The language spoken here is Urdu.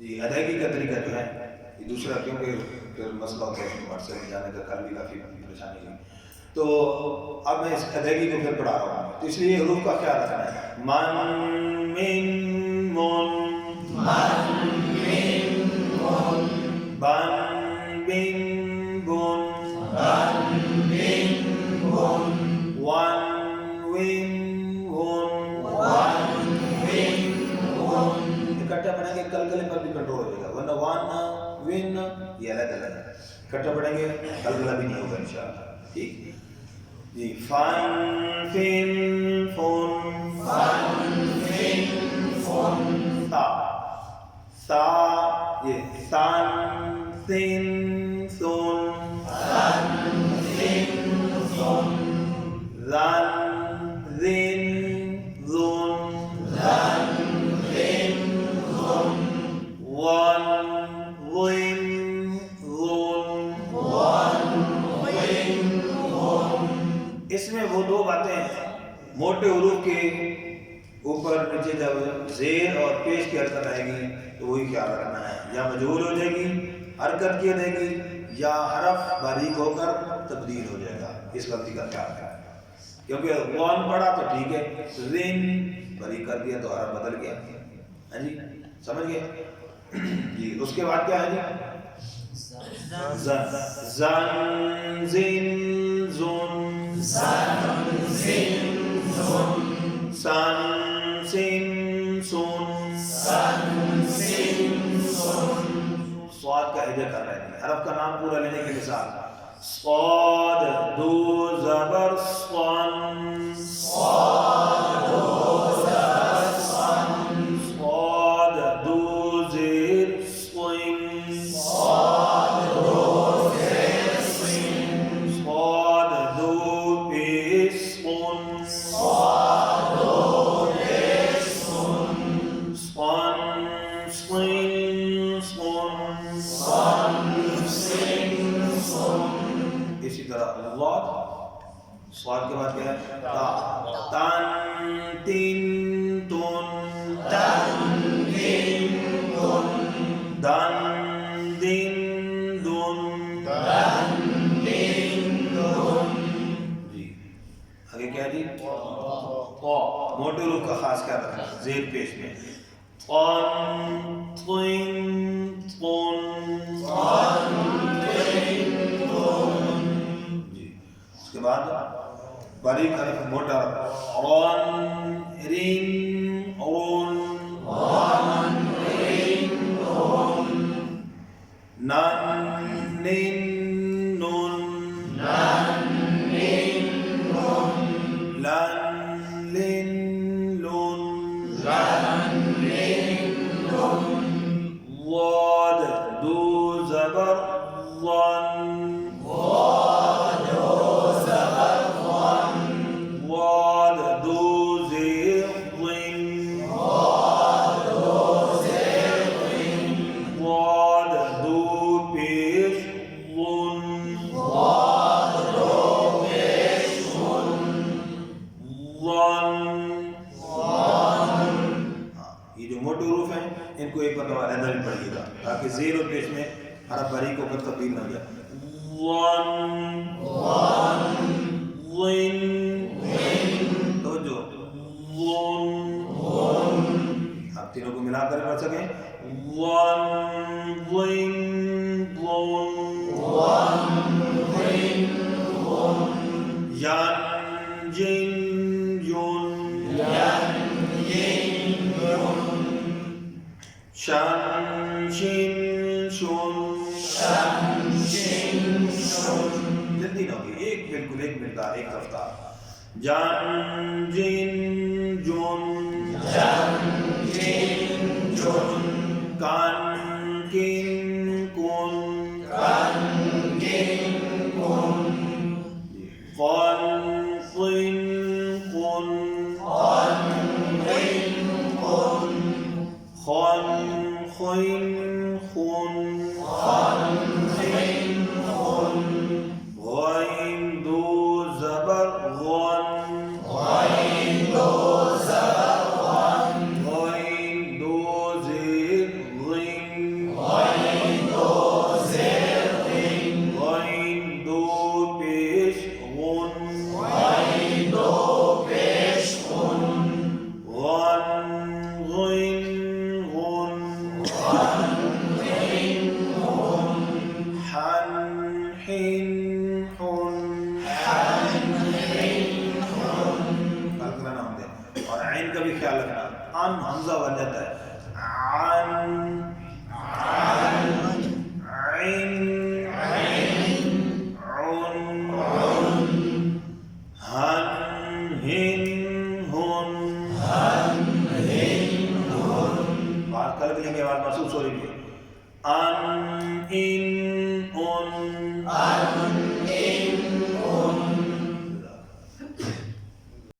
جی ادائیگی کا طریقہ جو ہے یہ دوسرا، کیونکہ پھر مسئلہ ہوتا ہے واٹس ایپ جانے کا، کل بھی کافی پریشانی ہوئی، تو اب میں اس ادائیگی کو پھر پڑھا رہا ہوں، تو اس لیے حروف کا خیال رکھنا ہے. من من بن بن بن ون اکٹھا پڑھیں گے، کلکلے پر بھی کنٹرول ہو جائے گا، ورنہ ون ون یہ الگ الگ ہے، اکٹھا پڑھیں گے کلکلا بھی نہیں ہوگا انشاءاللہ. ٹھیک جی. فن فن فن تا تا یہ سن سن سن زن زن زن ون ون ون. اس میں وہ دو باتیں ہیں، موٹے حروف کے اوپر نیچے جب زیر اور پیش کی حرکت آئے گی تو وہی خیال رکھنا ہے، یا مجہول ہو جائے گی حرکت کی جائے گی، یا حرف باریک ہو کر تبدیل ہو جائے گا. اس غلطی کا خیال رکھنا ہے، کیونکہ وان پڑھا تو ٹھیک ہے، زین باریک کر دیا تو حرف بدل گیا. ہاں جی سمجھ گئے جی. اس کے بعد کیا ہے جی؟ زن زن زن زن سن سن سن. صاد کا ہجا کر رہے ہیں، حرف کا نام پورا لینے کی مثال، صاد دو زبر صن، صاد دو زیر صن، صاد دو پیش صن، اسی طرح صاد کے بعد کیا ہے؟ تا تن تین تن دن دن دن. جی آگے کیا جی؟ موٹے حروف کا خاص خیال رکھنا زیر پیش میں، قن قن جی. اس کے بعد باریک حرف موٹا رن رن نن نن لن لن واد دو زبر ظن، واد دو زیر ظن، واد دو پیش ظن، یہ جو موٹے حروف ہیں ان کو ایک مرتبہ علیحدہ بھی پڑھیے گا تاکہ زیر اور پیش میں حرف باریک ہو کر تبدیل نہ ہو جائے. توجہ آپ تینوں کو ملا کر پڑھ سکیں. ین جن جن شن شن شن. جلدی نہ ہوگی، ایک بالکل ایک مقدار ایک رفتار. جن جن جن کن کن کن قن قن خن غین دو زبر غن، غین دو زیر غن، بھی خیال رکھنا. ان حمزہ بن جاتا ہے. عن عین عن ہن ہن ہن بات کر لیں گے. بات محسوس ہو رہی ہے. ان ان